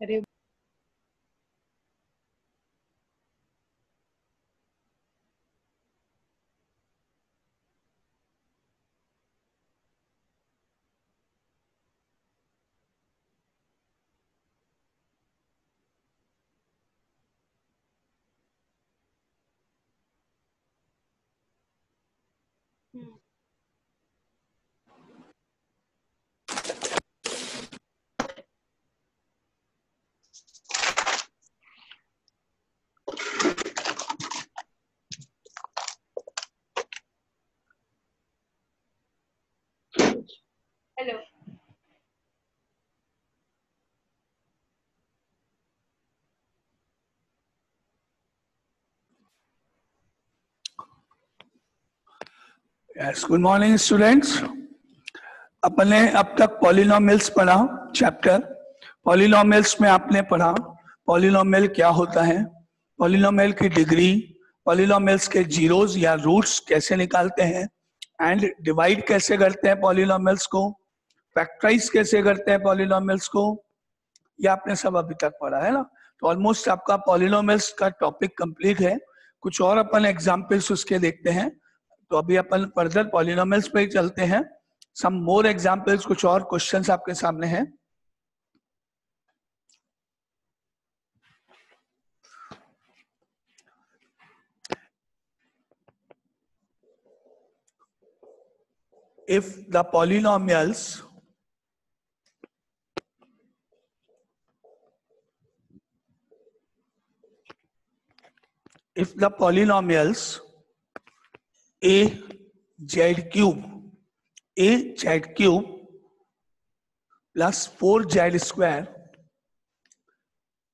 अरे hello, yes, good morning students. अपने अब तक पॉलिनोमियल्स पढ़ा। चैप्टर पॉलिनोमियल्स में आपने पढ़ा पॉलिनोमियल क्या होता है, पॉलिनोमियल की डिग्री, पॉलिनोमियल्स के जीरोस या रूट्स कैसे निकालते हैं, एंड डिवाइड कैसे करते हैं पॉलिनोमियल्स को, फैक्टराइज कैसे करते हैं पॉलिनोमियल्स को। ये आपने सब अभी तक पढ़ा है ना। तो ऑलमोस्ट आपका पॉलिनोमियल्स का टॉपिक कंप्लीट है। कुछ और अपन एग्जाम्पल्स उसके देखते हैं। तो अभी अपन फर्दर पॉलिनोमियल्स पे ही चलते हैं। सम मोर एग्जांपल्स, कुछ और क्वेश्चंस आपके सामने हैं। If the polynomials a z cube plus 4z square,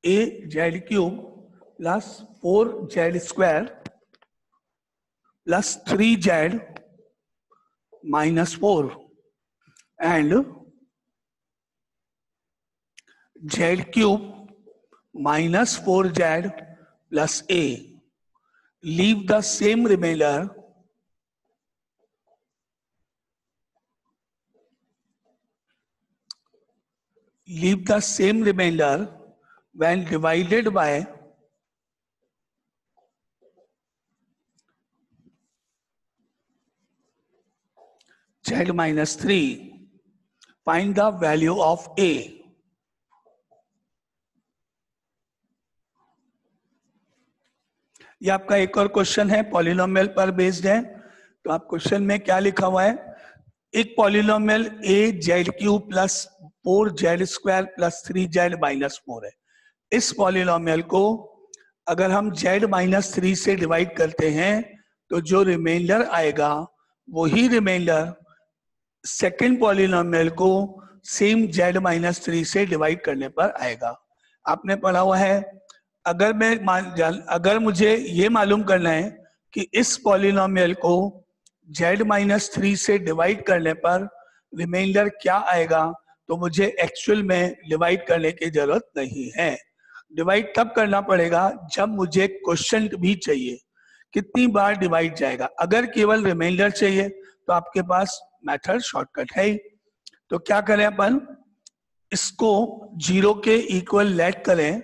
a z cube plus 4z square plus 3z minus 4 and z cube minus 4z plus a leave the same remainder when divided by z minus 3. Find the value of a. ये आपका एक और question है, polynomial पर based है। तो आप question में क्या लिखा हुआ है, एक polynomial a z cube plus 4z square plus 3z minus 4 है। इस पॉलिनोमियल को अगर हम z माइनस 3 से डिवाइड करते हैं तो जो रिमाइंडर आएगा वही रिमाइंडर सेकेंड पॉलिनोमियल को सेम z माइनस 3 से डिवाइड करने पर आएगा। आपने पढ़ा हुआ है, अगर मुझे ये मालूम करना है कि इस पॉलिनोमियल को z माइनस 3 से डिवाइड करने पर रिमाइंडर क्या आएगा, तो मुझे एक्चुअल में डिवाइड करने की जरूरत नहीं है। डिवाइड तब करना पड़ेगा जब मुझे क्वेश्चन भी चाहिए कितनी बार डिवाइड जाएगा। अगर केवल रिमाइंडर चाहिए तो आपके पास मेथड शॉर्टकट है ही। तो क्या करें अपन, इसको जीरो के इक्वल लेट करें,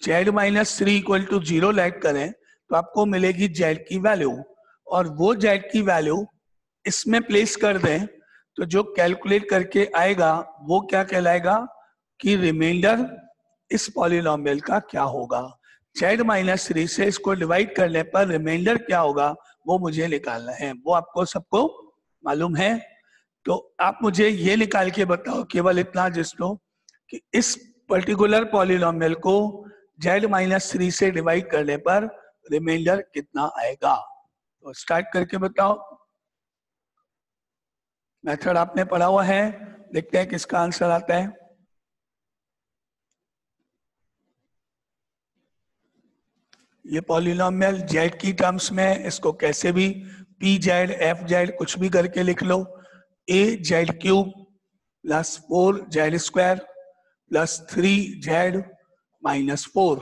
z minus 3 equal to 0 let करें तो आपको मिलेगी z की वैल्यू, और वो z की वैल्यू इसमें प्लेस कर दें तो जो कैलकुलेट करके आएगा वो क्या कहलाएगा कि रिमाइंडर इस पॉलिनोमियल का क्या होगा। z माइनस 3 से इसको डिवाइड करने पर रिमाइंडर क्या होगा वो मुझे निकालना है। वो आपको सबको मालूम है। तो आप मुझे ये निकाल के बताओ, केवल इतना जिसको कि इस पर्टिकुलर पॉलिनोमियल को z माइनस 3 से डिवाइड करने पर रिमाइंडर कितना आएगा। तो स्टार्ट करके बताओ। मेथड आपने पढ़ा हुआ है, देखते हैं किसका आंसर आता है। ये पॉलिनोमियल z की टर्म्स में, इसको कैसे भी pz fz कुछ भी करके लिख लो। a z cube plus 4z square plus 3z minus 4।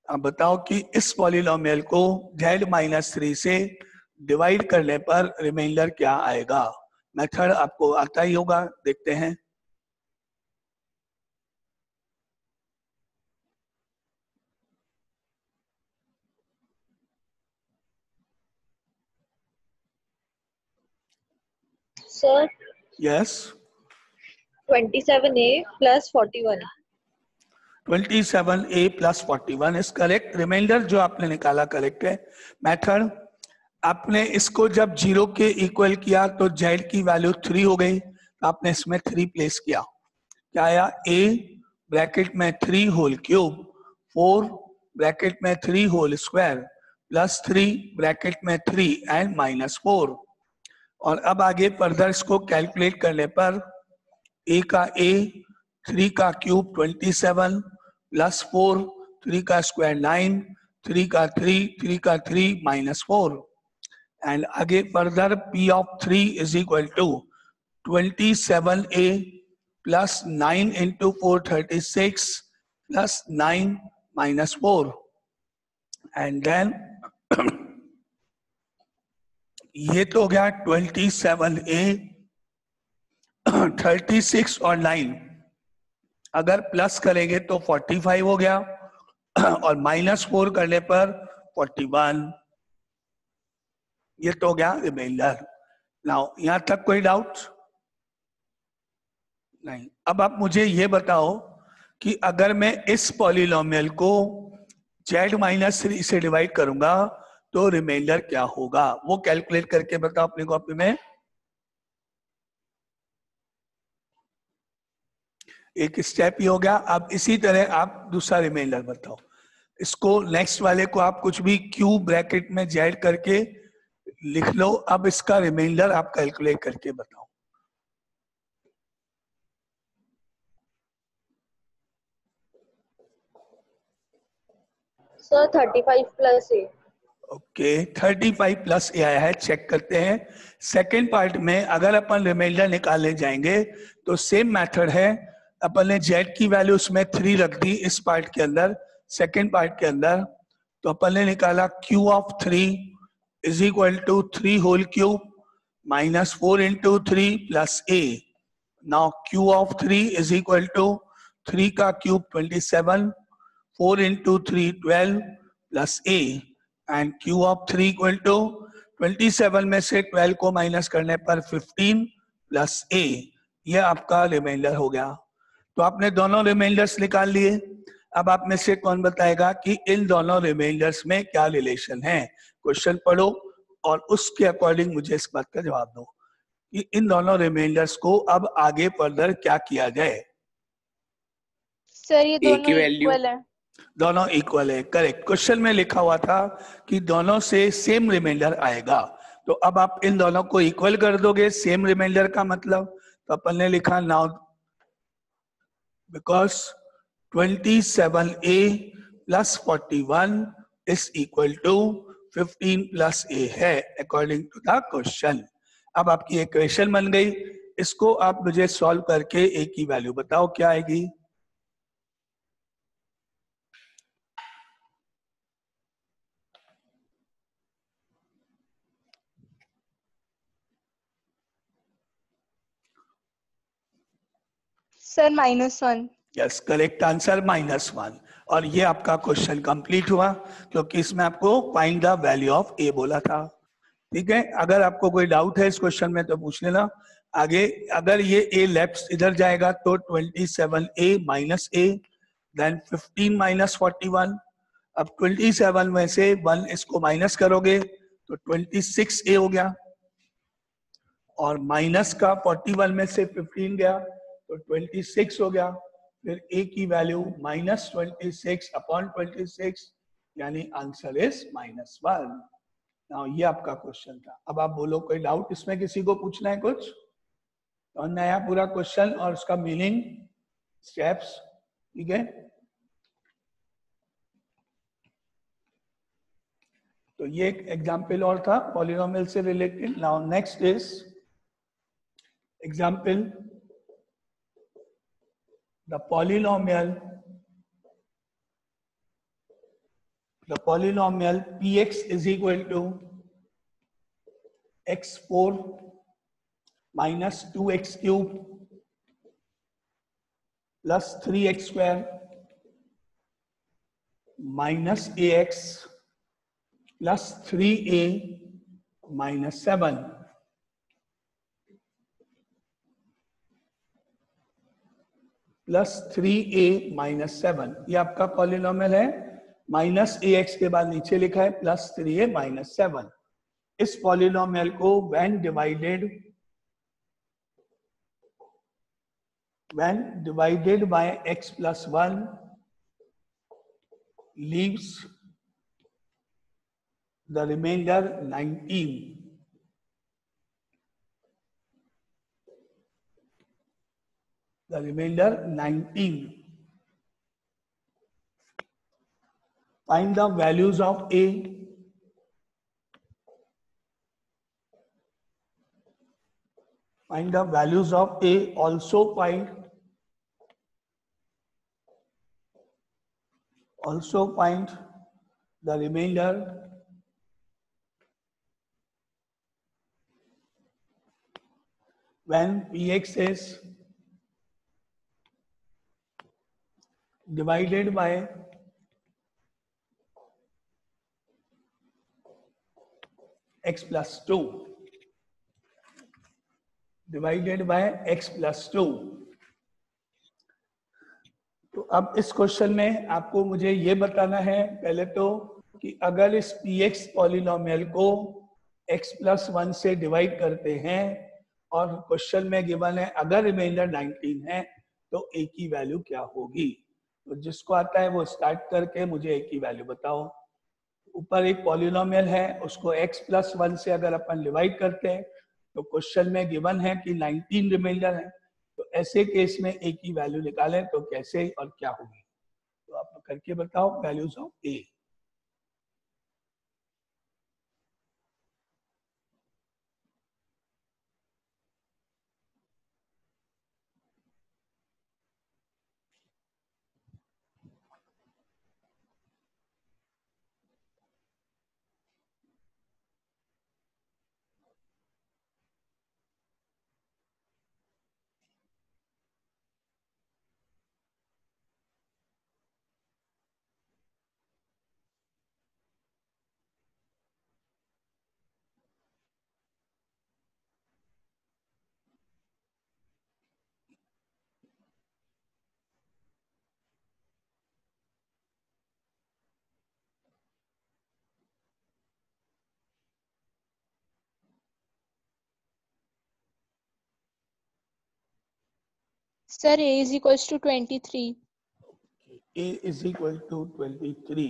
अब बताओ कि इस पॉलिनोमियल को z माइनस 3 से डिवाइड करने पर रिमाइंडर क्या आएगा। मेथड आपको आता ही होगा, देखते हैं। Sir yes 27A plus 41. 27A plus 41 is correct. Reminder जो आपने निकाला करेक्ट है। मेथड, आपने इसको जब 0 के इक्वल किया तो z की वैल्यू 3 हो गई, तो आपने इसमें 3 प्लेस किया। क्या आया? a ब्रैकेट में 3 होल क्यूब 4 ब्रैकेट में 3 होल स्क्वायर प्लस 3 ब्रैकेट में 3 एंड माइनस 4। और अब आगे फर्दर इसको कैलकुलेट करने पर a का a 3 का क्यूब 27 प्लस 4 3 का स्क्वायर 9 3 का 3 माइनस 4 एंड आगे further p of 3 is equal to 27a plus 9 into 4 36 plus 9 minus 4 and then ये तो हो गया 27a 36 और 9 अगर प्लस करेंगे तो 45 हो गया और माइनस 4 करने पर 41। ये तो हो गया रिमाइंडर। नाउ यहां तक कोई डाउट नहीं। अब आप मुझे ये बताओ कि अगर मैं इस पॉलिनोमियल को z-3 से डिवाइड करूंगा तो रिमाइंडर क्या होगा, वो कैलकुलेट करके बताओ अपनी कॉपी में। एक स्टेप ही हो गया। अब इसी तरह आप दूसरा रिमाइंडर बताओ। इसको नेक्स्ट वाले को आप कुछ भी q ब्रैकेट में z करके लिख लो। अब इसका रिमाइंडर आप कैलकुलेट करके बताओ। Sir 35 plus A. Okay 35 plus a आया है, चेक करते हैं। सेकेंड पार्ट में अगर अपन रिमाइंडर निकालने जाएंगे तो सेम मेथड है। अपन ने z की वैल्यू उसमें 3 रख दी इस पार्ट के अंदर, सेकेंड पार्ट के अंदर। तो अपन ने निकाला q of 3 is equal to 3 whole cube minus 4 into 3 plus a। Now q of 3 is equal to 3 का cube 27 4 into 3 12 plus a and q of 3 equal to 27 में से 12 को माइनस करने पर 15 प्लस a। ये आपका रिमाइंडर हो गया। तो आपने दोनों रिमाइंडर्स निकाल लिए। अब आप में से कौन बताएगा कि इन दोनों रिमाइंडर्स में क्या रिलेशन है? क्वेश्चन पढ़ो और उसके अकॉर्डिंग मुझे इस बात का जवाब दो कि इन दोनों रिमाइंडर्स को अब आगे फर्दर क्या किया जाए। सर ये दोनों इक्वल है। दोनों इक्वल है, करेक्ट। क्वेश्चन में लिखा हुआ था कि दोनों से सेम रिमाइंडर आएगा। तो अब आप इन दोनों को इक्वल कर दोगे। सेम रिमाइंडर का मतलब, तो अपन ने लिखा now because 27a plus 41 is equal to 15 plus a है अकॉर्डिंग टू द क्वेश्चन। अब आपकी इक्वेशन बन गई। इसको आप मुझे सॉल्व करके a की वैल्यू बताओ क्या आएगी। सर -1। Yes, correct answer -1। और ये आपका क्वेश्चन कंप्लीट हुआ क्योंकि इसमें आपको फाइंड द वैल्यू ऑफ ए बोला था। ठीक है, अगर आपको कोई डाउट है इस क्वेश्चन में तो पूछ लेना। आगे अगर ये ए लेफ्ट इधर जाएगा तो 27a minus a then 15 minus 41। अब 27 में से 1 इसको माइनस करोगे तो 26a हो गया और माइनस का 41 में से 15 गया तो 26 हो गया। फिर a की वैल्यू -26 अपॉन 26 यानी आंसर इज -1। नाउ ये आपका क्वेश्चन था। अब आप बोलो कोई डाउट इसमें, किसी को पूछना है कुछ? तो नया पूरा क्वेश्चन और उसका मीनिंग स्टेप्स। ठीक है, तो ये एक एग्जाम्पल और था पॉलिनोमियल से related. Now next is example the polynomial px is equal to x4 minus 2x cube plus 3x square minus ax plus 3a minus 7 plus 3a minus 7, ये आपका पॉलिनोमियल है। माइनस ax के बाद नीचे लिखा है प्लस 3a माइनस 7। इस polynomial को when divided by x plus 1 leaves the remainder 19. The remainder 19. Find the values of a. Find the values of a. Also find the remainder when px is divided by x plus 2, divided by x plus 2। तो अब इस question में आपको मुझे ये बताना है पहले तो कि अगर इस px पॉलिनोमियल को x plus 1 से डिवाइड करते हैं और क्वेश्चन में गिवन है अगर रिमाइंडर 19 है तो a की वैल्यू क्या होगी। तो जिसको आता है वो स्टार्ट करके मुझे a की वैल्यू बताओ। ऊपर एक पॉलिनोमियल है, उसको x plus 1 से अगर अपन डिवाइड करते हैं तो क्वेश्चन में गिवन है कि 19 रिमाइंडर है, तो ऐसे केस में a की वैल्यू निकालें तो कैसे और क्या होगी। तो आप करके बताओ values of a। Sir, A is equals to 23. a is equal to 23।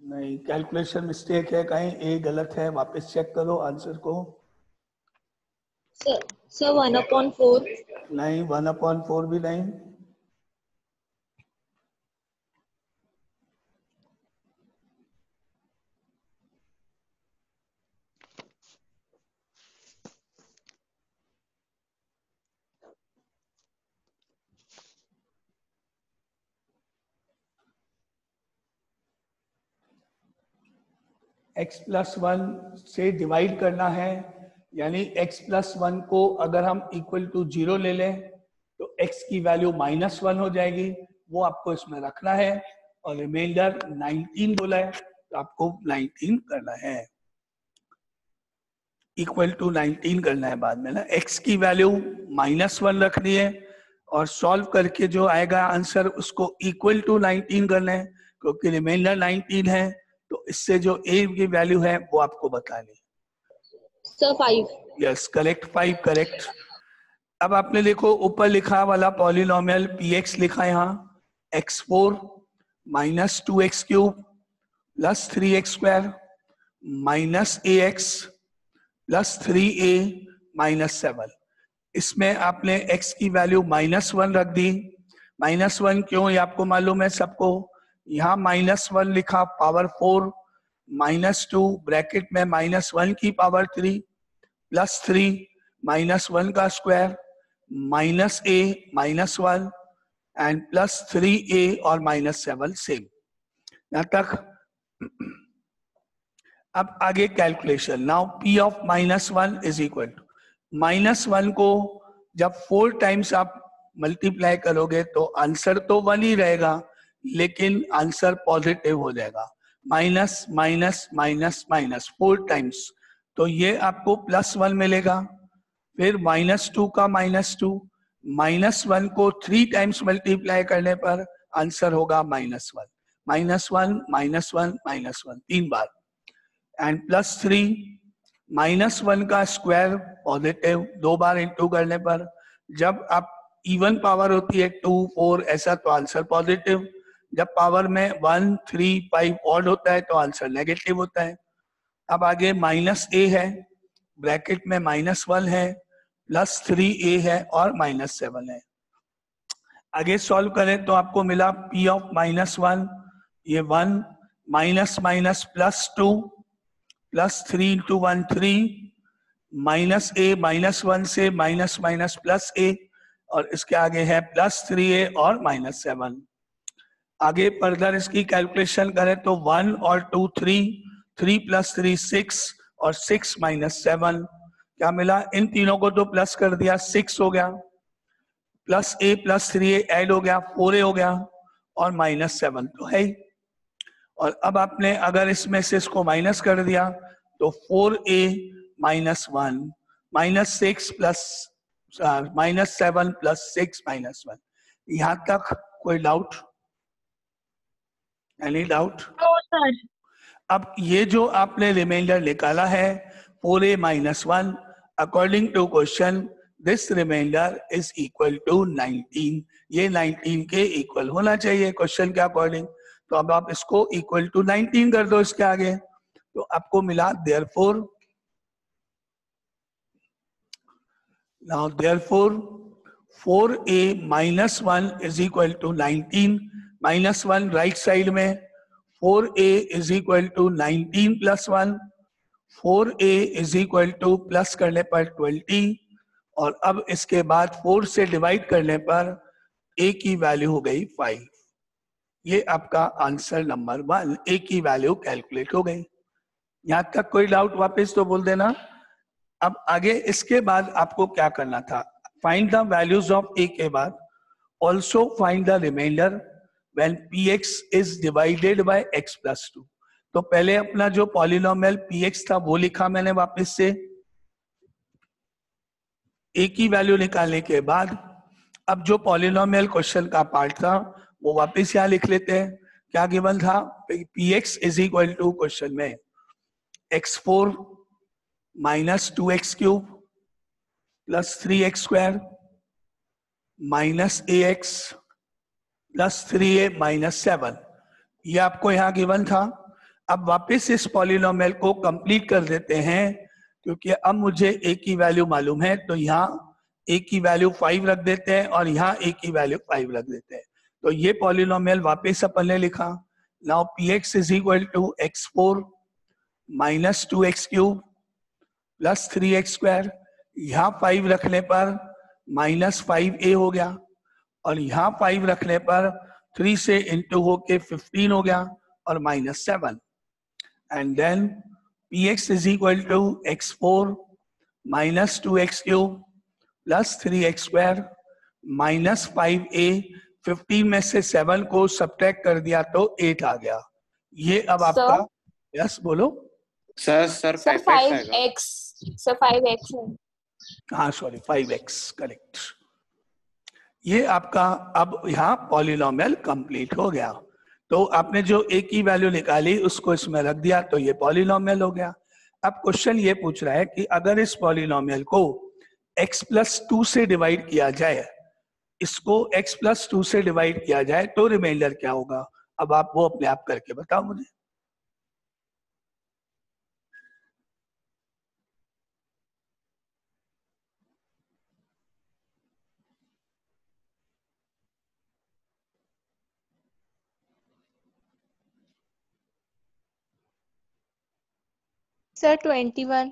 नहीं, कैलकुलेशन मिस्टेक है, कहीं a गलत है, वापस चेक करो आंसर को। Sir, 1/4. नहीं, 1/4 भी नहीं। x plus 1 से डिवाइड करना है, यानी x plus 1 को अगर हम इक्वल टू 0 ले लें तो x की वैल्यू -1 हो जाएगी, वो आपको इसमें रखना है। और रिमाइंडर 19 बोला है तो आपको 19 करना है, इक्वल टू 19 करना है बाद में ना। x की वैल्यू -1 रखनी है और सॉल्व करके जो आएगा आंसर उसको इक्वल टू 19 करना है, क्योंकि रिमाइंडर 19 है तो इससे जो a की वैल्यू है वो आपको बतानी है। Sir, 5. Yes correct, 5 correct. अब आपने देखो ऊपर लिखा वाला पॉलिनोमियल px लिखा है यहाँ, x4 minus 2x cube plus 3x square minus ax plus 3a minus 7। इसमें आपने x की वैल्यू -1 रख दी। -1 क्यों, ये आपको मालूम है सबको। यहाँ -1 लिखा पावर 4 -2 ब्रैकेट में -1 की पावर 3 प्लस 3 -1 का square minus a -1 and plus 3a और -7 सेम। यहाँ तक। अब आगे calculation. Now p of -1 is equal to, -1 को जब 4 टाइम्स आप मल्टीप्लाई करोगे तो आंसर तो 1 ही रहेगा, लेकिन आंसर पॉजिटिव हो जाएगा। Minus minus minus minus 4 times, तो ये आपको +1 मिलेगा। फिर -2 का -2 -1 को 3 टाइम्स मल्टीप्लाई करने पर आंसर होगा -1, -1, -1, -1 3 बार, एंड +3 -1 का स्क्वायर पॉजिटिव 2 बार इंटू करने पर, जब आप इवन पावर होती है 2, 4 ऐसा तो आंसर पॉजिटिव, जब पावर में 1, 3, 5 ऑड होता है तो आंसर नेगेटिव होता है। अब आगे -a है, ब्रैकेट में -1 है, +3a है और -7 है। आगे सॉल्व करें तो आपको मिला p ऑफ -1, ये 1 माइनस माइनस +2 +3 इंटू 1 3 -a -1 से माइनस माइनस +a और इसके आगे है +3a और -7। आगे फर्दर इसकी कैलकुलेशन करें तो 1 और 2 3, 3 + 3 6 और 6 - 7 क्या मिला, इन तीनों को तो प्लस कर दिया 6 हो गया, +a +3a ऐड हो गया 4a हो गया और -7 तो है ही। और अब आपने अगर इसमें से इसको माइनस कर दिया तो 4a -1 -6 -7 + 6 -1। यहां तक कोई doubt? Any doubt? No sir. अब ये जो आपने रिमाइंडर निकाला है 4a -1, according to question this reminder is equal to 19। ये 19 के इक्वल होना चाहिए क्वेश्चन के अकॉर्डिंग। तो अब आप इसको इक्वल टू 19 कर दो इसके आगे, तो आपको मिला therefore, now therefore 4a -1 is equal to 19, -1 right side में, 4a is equal to 19 + 1, 4a is equal to plus करने पर 20 और अब इसके बाद 4 से डिवाइड करने पर a की वैल्यू हो गई 5। ये आपका आंसर नंबर 1, a की वैल्यू कैलकुलेट हो गई। यहां तक कोई डाउट वापस तो बोल देना। अब आगे इसके बाद आपको क्या करना था, find the values of a के बाद also find the reminder when px is divided by x + 2। तो पहले अपना जो पॉलिनोमियल px था वो लिखा मैंने वापस से, a की वैल्यू निकालने के बाद अब जो पॉलिनोमियल क्वेश्चन का पार्ट था वो वापस यहाँ लिख लेते हैं। क्या गिवन था, px is equal to question में x4 - 2x³ + 3x² -ax + 3a - 7, ये आपको यहाँ गिवन था। अब वापस इस पॉलिनोमियल को कंप्लीट कर देते हैं, क्योंकि अब मुझे a की वैल्यू मालूम है तो यहाँ a की वैल्यू 5 रख देते हैं और यहाँ a की वैल्यू 5 रख देते हैं। तो ये पॉलिनोमियल वापस अपन ने लिखा, now px is equal to x4 - 2x³ + 3x², यहाँ 5 रखने पर -5a हो गया और यहाँ 5 रखने पर 3 से इंटू होके 15 हो गया और -7, and then px is equal to x4 - 2x³ + 3x² -5a, 15 में से 7 को सब्ट्रैक्ट कर दिया तो 8 आ गया। ये अब आपका, यस बोलो सर 5x सर 5x है। हाँ सॉरी 5x करेक्ट। ये आपका अब यहाँ पॉलिनोमियल कंप्लीट हो गया। तो आपने जो a की वैल्यू निकाली उसको इसमें रख दिया तो ये पॉलिनोमियल हो गया। अब क्वेश्चन ये पूछ रहा है कि अगर इस पॉलिनोमियल को x + 2 से डिवाइड किया जाए, इसको x + 2 से डिवाइड किया जाए तो रिमाइंडर क्या होगा। अब आप वो अपने आप करके बताओ मुझे। सर 21।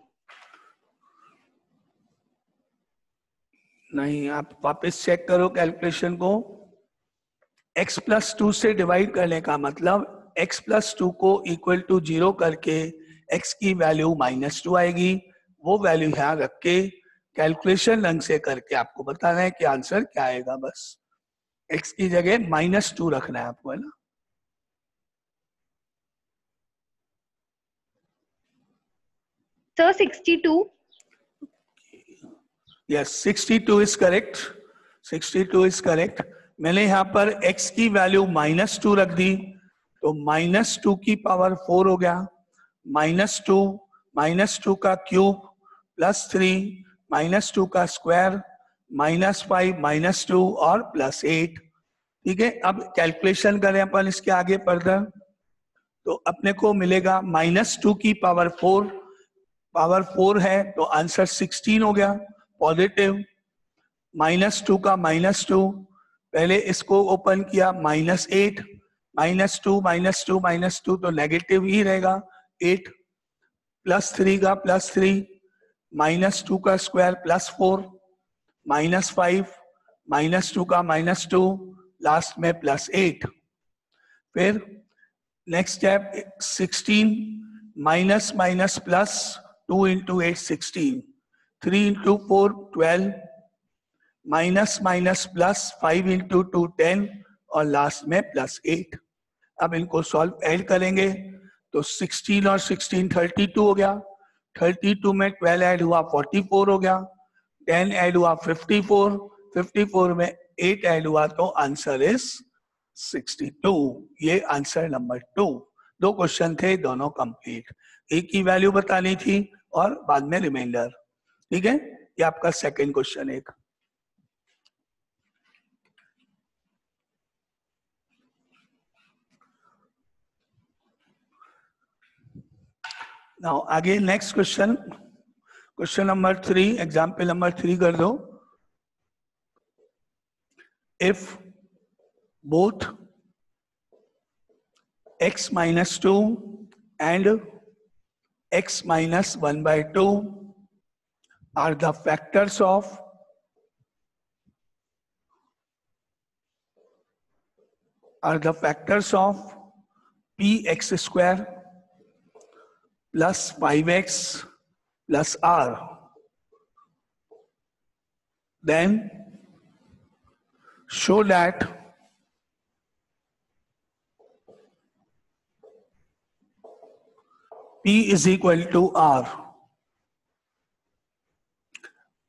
नहीं, आप वापस चेक करो कैलकुलेशन को। x + 2 से डिवाइड करने का मतलब x + 2 को इक्वल टू 0 करके x की वैल्यू -2 आएगी। वो वैल्यू यहाँ रख के कैलकुलेशन ढंग से करके आपको बताना है कि आंसर क्या आएगा। बस x की जगह -2 रखना है आपको, है ना। Sir 62। Yes, 62 is correct. 62 is correct. मैंने यहाँ पर x की वैल्यू -2 रख दी, तो -2 की पावर 4 हो गया, -2 का क्यूब +3 -2 का स्क्वायर -5 -2 और +8। ठीक है, अब कैलकुलेशन करें अपन इसके आगे फर्दर, तो अपने को मिलेगा -2 की पावर 4 है तो आंसर 16 हो गया पॉजिटिव। -2 का -2, पहले इसको ओपन किया, -8 -2 तो नेगेटिव ही रहेगा 8, +3 का +3 -2 का स्क्वायर +4 -5 -2 का -2 लास्ट में +8। फिर next step 16 minus plus 2 into 8 16, 3 into 4 12, minus plus 5 into 2 10 और लास्ट में +8। अब इनको सॉल्व ऐड करेंगे तो 16 और 16 32 हो गया, 32 में 12 ऐड हुआ 44 हो गया, 10 ऐड हुआ 54, 54 में 8 ऐड हुआ तो आंसर इज 62। ये आंसर नंबर 2। 2 क्वेश्चन थे, दोनों कंप्लीट। एक की वैल्यू बतानी थी और बाद में रिमाइंडर। ठीक है, ये आपका सेकंड क्वेश्चन एक। नाउ आगे next question, question number 3, example number 3 कर दो। If both x minus 2 and x minus 1/2 are the factors of px square plus 5x plus r, then show that P is equal to R।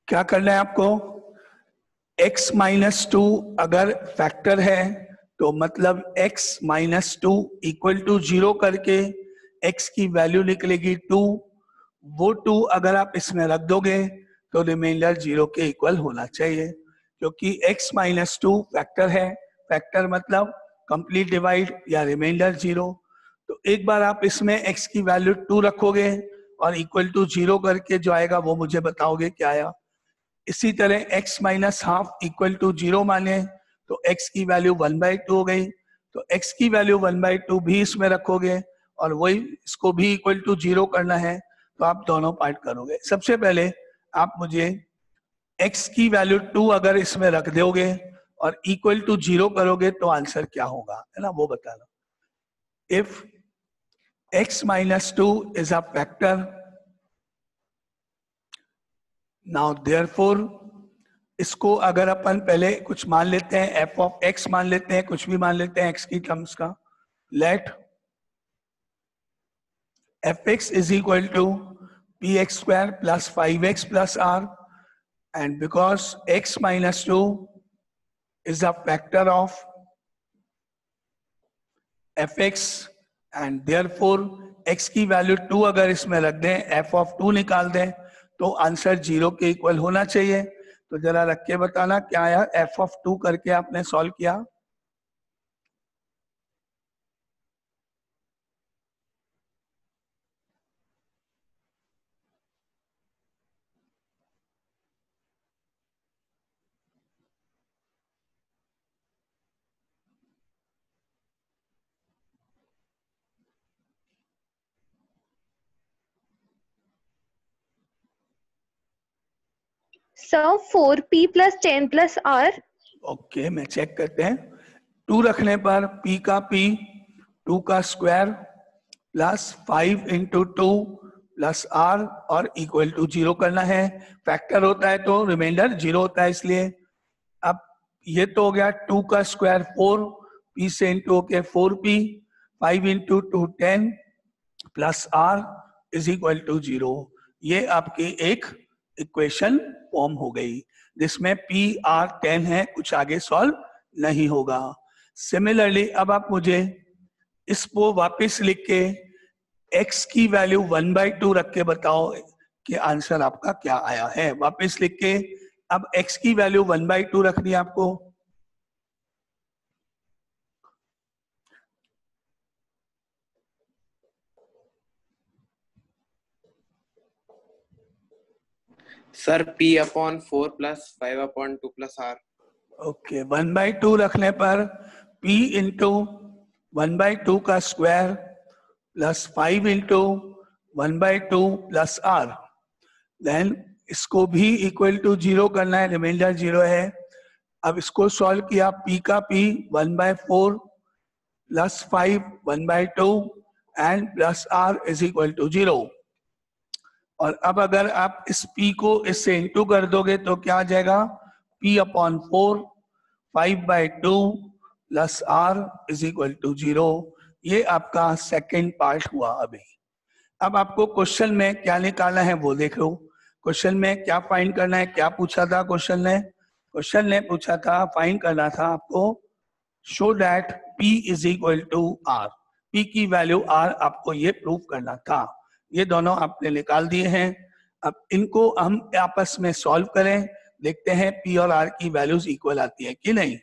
क्या करना है आपको, x minus 2 अगर factor है तो मतलब x माइनस 2 इक्वल टू 0 करके x की वैल्यू निकलेगी 2। वो 2 अगर आप इसमें रख दोगे तो रिमाइंडर 0 के इक्वल होना चाहिए, क्योंकि x माइनस 2 फैक्टर है। फैक्टर मतलब कंप्लीट डिवाइड या रिमाइंडर 0। तो एक बार आप इसमें x की वैल्यू 2 रखोगे और इक्वल टू 0 करके जो आएगा वो मुझे बताओगे क्या आया। इसी तरह x minus half equal to 0 माने तो x की वैल्यू 1/2 हो गई, तो x की वैल्यू 1/2 भी इसमें रखोगे और वही इसको भी इक्वल टू 0 करना है, तो आप दोनों पार्ट करोगे। सबसे पहले आप मुझे x की वैल्यू 2 अगर इसमें रख दोगे और इक्वल टू 0 करोगे तो आंसर क्या होगा, है ना, वो बताना। If x minus 2 is a factor, now therefore इसको अगर अपन पहले कुछ मान लेते हैं, f of x मान लेते हैं, कुछ भी मान लेते हैं x की टर्म्स का, let fx is equal to px square plus 5x plus r, and because x minus 2 is a factor of fx and therefore x की वैल्यू 2 अगर इसमें रख दें, f of 2 निकाल दें तो आंसर 0 के इक्वल होना चाहिए। तो जरा रख के बताना क्या आया, f of 2 करके आपने सॉल्व किया। Sir 4p plus 10 plus r। Okay, मैं चेक करते हैं। 2 रखने पर p का p 2 का square plus 5 into 2 plus r और इक्वल टू 0 करना है। फैक्टर होता है तो रिमाइंडर 0 होता है, इसलिए अब ये तो हो गया 2 का स्क्वायर 4, p से इंटू होके 4p, 5 into 2 10 plus r is equal to 0। ये आपकी एक इक्वेशन फॉर्म हो गई जिसमें पी आर 10 है, कुछ आगे सॉल्व नहीं होगा। सिमिलरली अब आप मुझे इसको वापस लिख के x की वैल्यू 1/2 रख के बताओ कि आंसर आपका क्या आया है। वापस लिख के अब x की वैल्यू 1/2 रखनी है आपको। Sir P/4 + 5/2 + R। ओके 1/2 रखने पर p इंटू 1/2 का square plus 5 into 1/2 plus r। Then इसको भी इक्वल टू 0 करना है, रिमाइंडर 0 है। अब इसको सॉल्व किया, p का p 1/4 plus 5 1/2 and plus r is equal to 0। और अब अगर आप इस p को इससे इंटू कर दोगे तो क्या आ जाएगा, p/4 5/2 plus r is equal to 0। ये आपका सेकेंड पार्ट हुआ। अभी अब आपको क्वेश्चन में क्या निकालना है वो देख लो। क्वेश्चन में क्या फाइंड करना है, क्या पूछा था क्वेश्चन ने पूछा था, फाइंड करना था आपको show that p is equal to r, p की वैल्यू r आपको ये प्रूव करना था। ये दोनों आपने निकाल दिए हैं। अब इनको हम आपस में सॉल्व करें, देखते हैं p और r की वैल्यूज इक्वल आती है कि नहीं।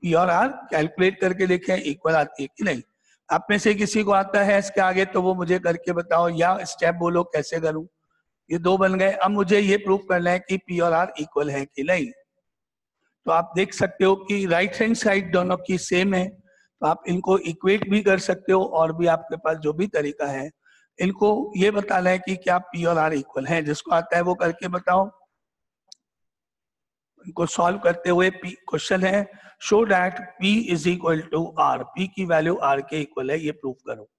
p और r कैलकुलेट करके देखें इक्वल आती है कि नहीं। आप में से किसी को आता है इसके आगे तो वो मुझे करके बताओ, या स्टेप बोलो कैसे करूं। ये 2 बन गए। अब मुझे ये प्रूव करना है कि p और r इक्वल है कि नहीं। तो आप देख सकते हो कि राइट हैंड साइड दोनों की सेम है, तो आप इनको इक्वेट भी कर सकते हो, और भी आपके पास जो भी तरीका है। इनको ये बताना है कि क्या p और r इक्वल है। जिसको आता है वो करके बताओ। इनको सॉल्व करते हुए क्वेश्चन है show that p is equal to r, p की वैल्यू r के इक्वल है, ये प्रूव करो।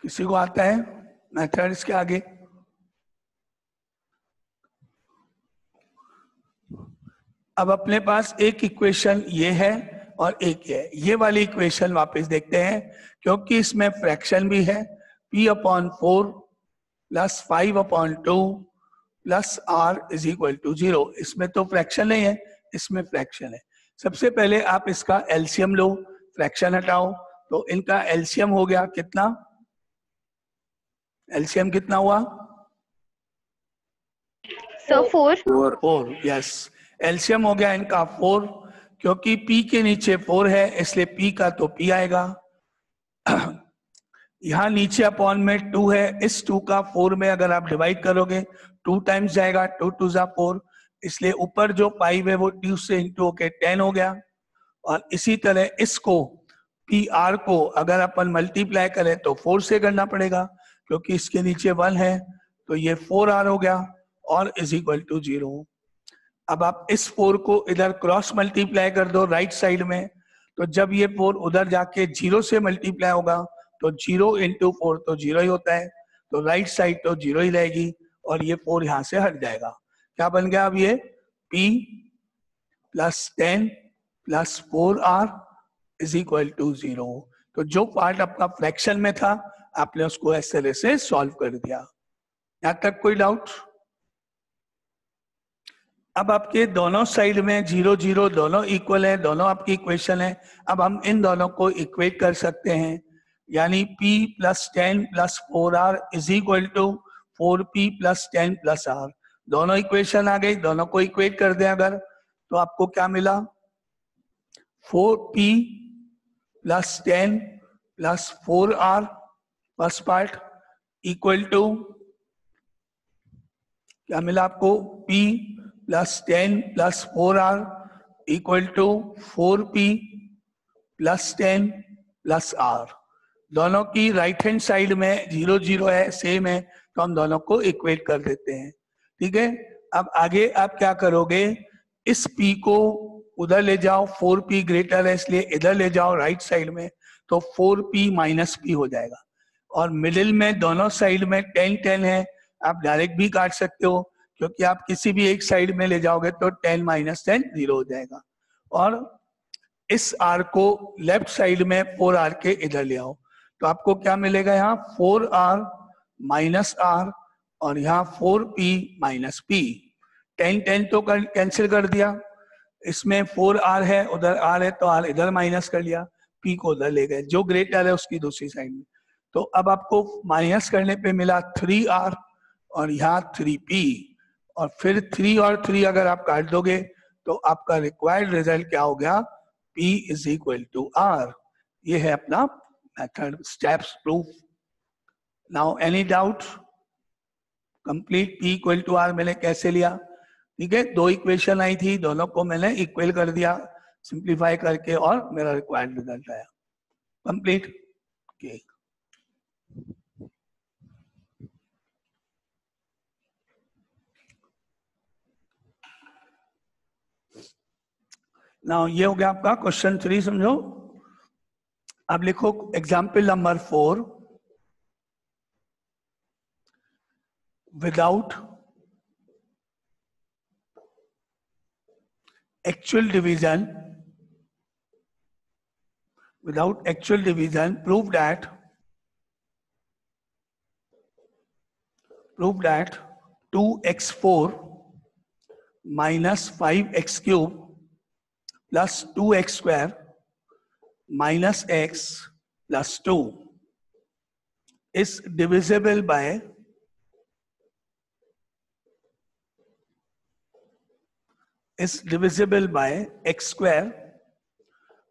किसी को आता है मेथड इसके आगे? अब अपने पास एक इक्वेशन ये है और एक ये है। ये वाली इक्वेशन वापस देखते हैं क्योंकि इसमें फ्रैक्शन भी है। p/4 plus 5/2 plus r is equal to 0। इसमें तो फ्रैक्शन नहीं है, इसमें फ्रैक्शन है। सबसे पहले आप इसका एलसीएम लो, फ्रैक्शन हटाओ, तो इनका एलसीएम हो गया कितना, एलसीएम कितना हुआ? So 4. 4, यस। एलसीएम हो गया इनका 4, क्योंकि p के नीचे 4 है इसलिए p का तो p आएगा। यहाँ नीचे अपॉन में 2 है, इस 2 का 4 में अगर आप डिवाइड करोगे 2 टाइम्स जाएगा, 2 2 जा 4, इसलिए ऊपर जो 5 है वो 2 से इंटू होके 10 हो गया। और इसी तरह इसको पी आर को अगर अपन मल्टीप्लाई करें तो 4 से करना पड़ेगा, क्योंकि इसके नीचे 1 है, तो ये 4r हो गया और इज इक्वल टू 0। अब आप इस 4 को इधर क्रॉस मल्टीप्लाई कर दो राइट साइड में, तो जब ये 4 उधर जाके 0 से मल्टीप्लाई होगा तो 0 इंटू 4 तो 0 ही होता है, तो राइट साइड तो 0 ही रहेगी और ये 4 यहां से हट जाएगा। क्या बन गया अब ये p plus 10 plus 4r is equal to 0। तो जो पार्ट आपका फ्रैक्शन में था आपने उसको इस तरह से सॉल्व कर दिया। यहां तक कोई डाउट? अब आपके दोनों साइड में 0 0 दोनों इक्वल है, दोनों आपकी इक्वेशन है। अब हम इन दोनों को इक्वेट कर सकते हैं, यानी p plus 10 plus 4r is equal to 4p plus 10 plus r। दोनों इक्वेशन आ गई, दोनों को इक्वेट कर दें अगर, तो आपको क्या मिला, 4p plus 10 plus 4r first part equal to क्या मिला आपको, p plus 10 plus 4r equal to 4p plus 10 plus r। दोनों की राइट हैंड साइड में 0 0 है, सेम है, तो हम दोनों को इक्वेट कर देते हैं। ठीक है, अब आगे आप क्या करोगे, इस p को उधर ले जाओ, 4p ग्रेटर है इसलिए इधर ले जाओ राइट साइड में, तो 4p माइनस p हो जाएगा। और मिडिल में दोनों साइड में 10 10 है, आप डायरेक्ट भी काट सकते हो क्योंकि आप किसी भी एक साइड में ले जाओगे तो 10 माइनस 10 0 हो जाएगा। और इस r को लेफ्ट साइड में 4r के इधर ले आओ तो आपको क्या मिलेगा, यहाँ 4r माइनस r और यहाँ 4p माइनस p। 10 10 तो कैंसिल कर दिया, इसमें 4r है उधर r है तो r इधर माइनस कर लिया, p को उधर ले गए, जो ग्रेटर है उसकी दूसरी साइड में। तो अब आपको माइनस करने पे मिला 3r और यहाँ 3p, और फिर 3 और 3 अगर आप काट दोगे तो आपका रिक्वायर्ड रिजल्ट क्या हो गया, p is equal to r। ये है अपना method, steps proof. Now any doubt? Complete p equal to r मैंने कैसे लिया? ठीक है, दो इक्वेशन आई थी, दोनों को मैंने इक्वल कर दिया सिंप्लीफाई करके और मेरा रिक्वायर्ड रिजल्ट आया। कंप्लीट। ओके, नाउ ये हो गया आपका क्वेश्चन 3, समझो। अब लिखो example number 4, without actual division, prove that 2x4 minus 5x cube plus 2x square minus x plus 2 is divisible by x square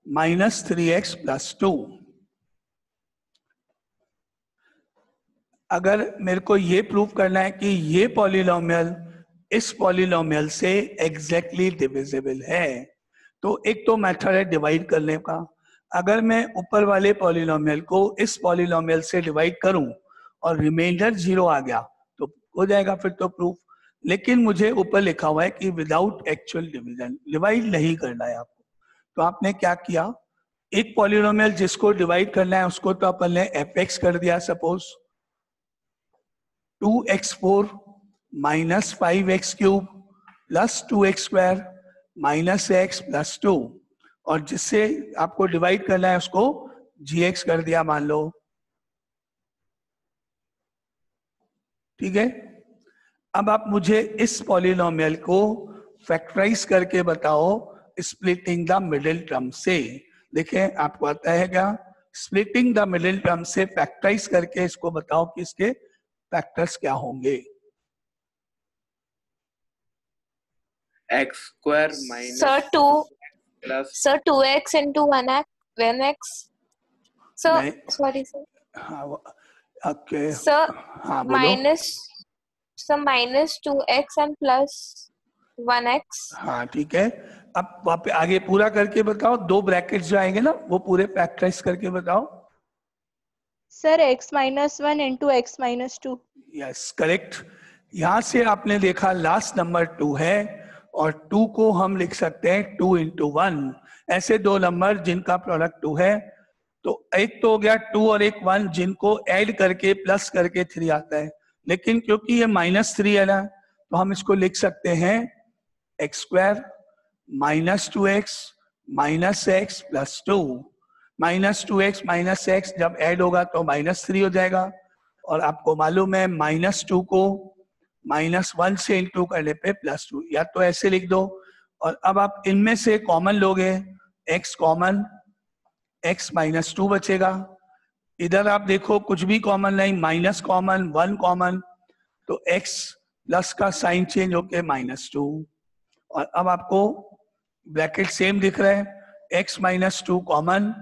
minus 3x plus 2। अगर मेरे को ये प्रूव करना है कि ये पॉलिनोमियल इस पॉलिनोमियल से एग्जैक्टली डिविजिबल है, तो एक तो मेथड है डिवाइड करने का। अगर मैं ऊपर वाले पॉलिनोमियल को इस पॉलिनोमियल से डिवाइड करूं और रिमाइंडर 0 आ गया तो हो जाएगा फिर तो प्रूफ। लेकिन मुझे ऊपर लिखा हुआ है कि विदाउट एक्चुअल डिवीजन, डिवाइड नहीं करना है आपको। तो आपने क्या किया, एक पॉलिनोमियल जिसको डिवाइड करना है उसको तो अपन ने fx कर दिया, suppose 2x4 minus 5x cube plus 2x square minus x plus 2, और जिससे आपको डिवाइड करना है उसको gx कर दिया मान लो। ठीक है, अब आप मुझे इस पॉलिनोमियल को फैक्टराइज करके बताओ स्प्लिटिंग द मिडिल टर्म से। देखें आपको आता है क्या, स्प्लिटिंग द मिडिल टर्म से फैक्टराइज करके इसको बताओ कि इसके फैक्टर्स क्या होंगे। x square minus Sir, 2 plus sir 2x into 1x. Sir, नहीं। sorry sir. हाँ ओके, Sir, हाँ बोलो। minus 2x and plus 1x. हाँ ठीक है, अब वहां पे आगे पूरा करके बताओ, दो ब्रैकेट्स जो आएंगे ना वो पूरे फैक्टराइज करके बताओ। Sir x minus 1 into x minus 2। Yes correct. यहां से आपने देखा लास्ट नंबर 2 है और 2 को हम लिख सकते हैं 2 इंटू 1। ऐसे दो नंबर जिनका प्रोडक्ट 2 है, तो एक तो हो गया 2 और एक 1 जिनको ऐड करके प्लस करके 3 आता है। लेकिन क्योंकि ये -3 है ना, तो हम इसको लिख सकते हैं x square minus 2x minus x plus 2। Minus 2x minus x जब ऐड होगा तो -3 हो जाएगा, और आपको मालूम है -2 को -1 से इंटू करने पे +2, या तो ऐसे लिख दो। और अब आप इनमें से कॉमन लोगे, x कॉमन, x -2 बचेगा। इधर आप देखो कुछ भी कॉमन नहीं, माइनस कॉमन, 1 कॉमन, तो x प्लस का साइन चेंज होके -2। और अब आपको ब्रैकेट सेम दिख रहा है, x -2 कॉमन,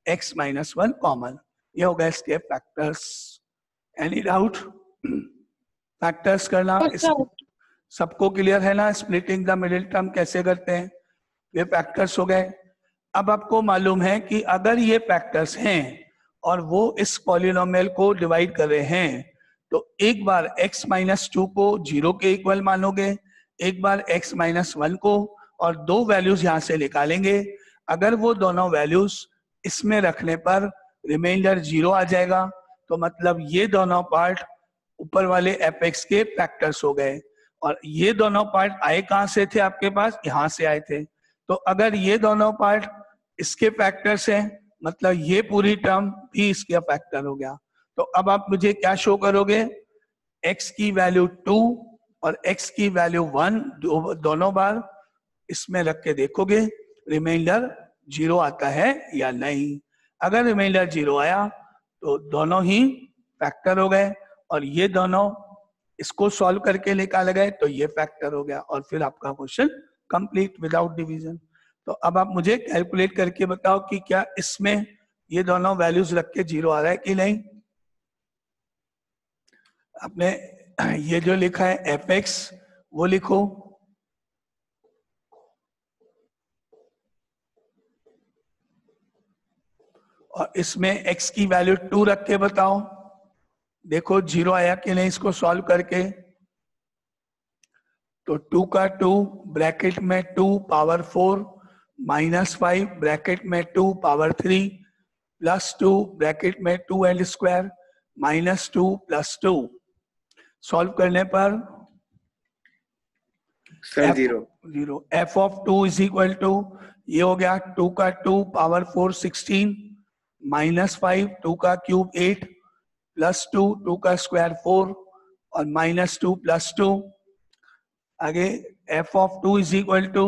x -1 कॉमन। ये हो गया इसके फैक्टर्स। Any doubt? फैक्टर्स करना सबको क्लियर है ना? स्प्लिटिंग द मिडिल टर्म कैसे करते हैं, ये फैक्टर्स हो गए। अब आपको मालूम है कि अगर ये फैक्टर्स हैं और वो इस पॉलिनोमियल को डिवाइड कर रहे हैं, तो एक बार x -2 को 0 के इक्वल मानोगे, एक बार x -1 को, और 2 वैल्यूज यहाँ से निकालेंगे। अगर वो दोनों वैल्यूज इसमें रखने पर रिमाइंडर 0 आ जाएगा, तो मतलब ये दोनों पार्ट ऊपर वाले एपेक्स के फैक्टर्स हो गए। और ये दोनों पार्ट आए कहाँ से थे आपके पास, यहाँ से आए थे। तो अगर ये दोनों पार्ट इसके फैक्टर्स हैं, मतलब ये पूरी टर्म भी इसका फैक्टर हो गया। तो अब आप मुझे क्या शो करोगे, x की वैल्यू 2 और x की वैल्यू 1 दोनों बार इसमें रख के देखोगे रिमाइंडर 0 आता है या नहीं। अगर रिमाइंडर 0 आया तो दोनों ही फैक्टर हो गए, और ये दोनों इसको सॉल्व करके निकाले गए तो ये फैक्टर हो गया, और फिर आपका क्वेश्चन कंप्लीट विदाउट डिवीजन। तो अब आप मुझे कैलकुलेट करके बताओ कि क्या इसमें ये दोनों वैल्यूज रख के 0 आ रहा है कि नहीं। आपने ये जो लिखा है एपेक्स वो लिखो, और इसमें x की वैल्यू 2 रख के बताओ, देखो 0 आया कि नहीं इसको सॉल्व करके। तो 2 का 2 ब्रैकेट में 2 पावर 4 -5 ब्रैकेट में 2 पावर 3 +2 ब्रैकेट में 2 एंड स्क्वायर -2 +2। सॉल्व करने पर sir 0 f of 2 is equal to, ये हो गया 2 का 2 पावर 4 16 -5 2 का क्यूब 8 +2 2 का स्क्वायर 4 और -2 +2। आगे f of 2 is equal to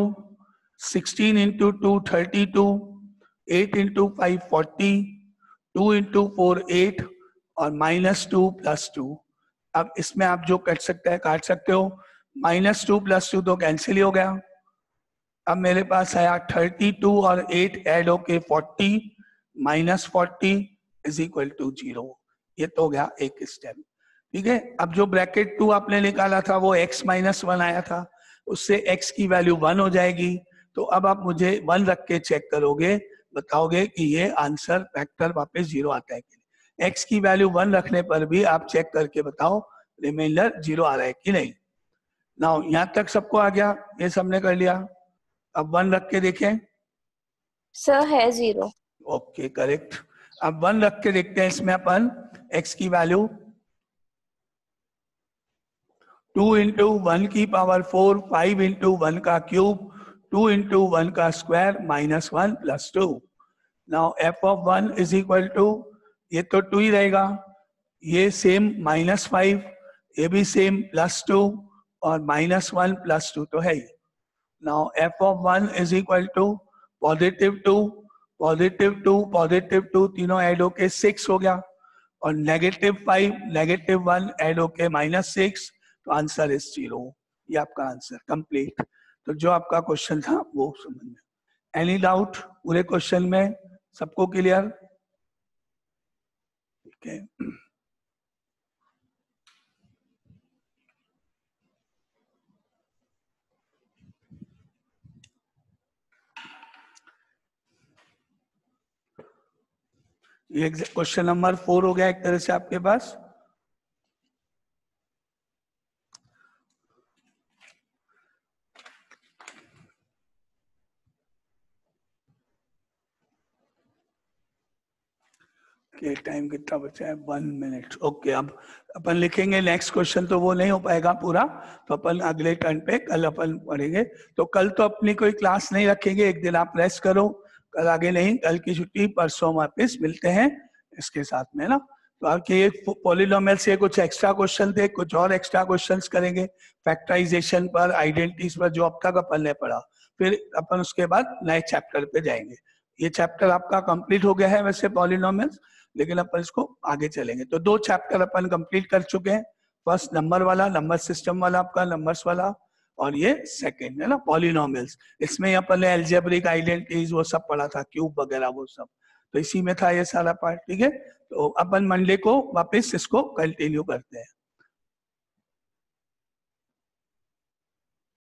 16 into 2 32, 8 into 5 40, 2 into 4 8 और -2 +2। अब इसमें आप जो कट सकते हैं काट सकते हो, -2 +2 तो कैंसिल ही हो गया। अब मेरे पास आया 32 और 8 ऐड होके 40 -40 इज इक्वल टू 0। ये तो हो गया एक स्टेप, ठीक है। अब जो ब्रैकेट 2 आपने निकाला था वो x -1 आया था, उससे x की वैल्यू 1 हो जाएगी। तो अब आप मुझे 1 रख के चेक करोगे, बताओगे कि ये आंसर फैक्टर वापस 0 आता है कि नहीं। x की वैल्यू 1 रखने पर भी आप चेक करके बताओ रिमाइंडर 0 आ रहा है कि नहीं। नाउ यहाँ तक सबको आ गया, ये सबने कर लिया। अब 1 रख के देखें, सर है 0। Okay correct. अब 1 रख के देखते हैं इसमें अपन x की वैल्यू 2 इंटू 1 की पावर 4 5 इंटू 1 का क्यूब 2 इंटू 1 का square -1 +2। Now f of 1 is equal to, ये तो 2 ही रहेगा, ये सेम -5, ये भी सेम +2 और -1 +2 तो है ही। Now f of 1 is equal to +2 +2 +2 तीनों ऐड होके 6 हो गया, और -5 -1 ऐड होके -6, तो आंसर इज 0। ये आपका आंसर कंप्लीट। तो जो आपका क्वेश्चन था वो समझ में। एनी डाउट पूरे क्वेश्चन में, सबको क्लियर, ठीक है। ये क्वेश्चन नंबर 4 हो गया एक तरह से आपके पास। टाइम कितना बचा है, 1 मिनट। ओके, अब अपन लिखेंगे नेक्स्ट क्वेश्चन, तो वो नहीं हो पाएगा पूरा, तो अपन अगले टर्न पे कल अपन पढ़ेंगे। तो कल तो अपनी कोई क्लास नहीं रखेंगे, एक दिन आप रेस्ट करो, कल आगे नहीं, कल की छुट्टी, परसों वापस मिलते हैं इसके साथ में ना। तो आपके ये पॉलिनोमियल से कुछ एक्स्ट्रा क्वेश्चन थे, कुछ और एक्स्ट्रा क्वेश्चंस करेंगे फैक्टराइजेशन पर, आइडेंटिटीज पर, जो अब तक अपन ने पढ़ा। फिर अपन उसके बाद नए चैप्टर पे जाएंगे। ये चैप्टर आपका कंप्लीट हो गया है वैसे पॉलिनोमियल्स, लेकिन अपन इसको आगे चलेंगे। तो 2 चैप्टर अपन कंप्लीट कर चुके हैं, फर्स्ट नंबर वाला, नंबर सिस्टम वाला आपका, नंबर्स वाला, और ये सेकंड है ना पॉलिनोमियल्स। इसमें अपन ने अलजेब्रिक आइडेंटिटीज वो सब पढ़ा था, क्यूब वगैरह वो सब, तो इसी में था ये सारा पार्ट, ठीक है। तो अपन मंडे को वापस इसको कंटिन्यू करते हैं।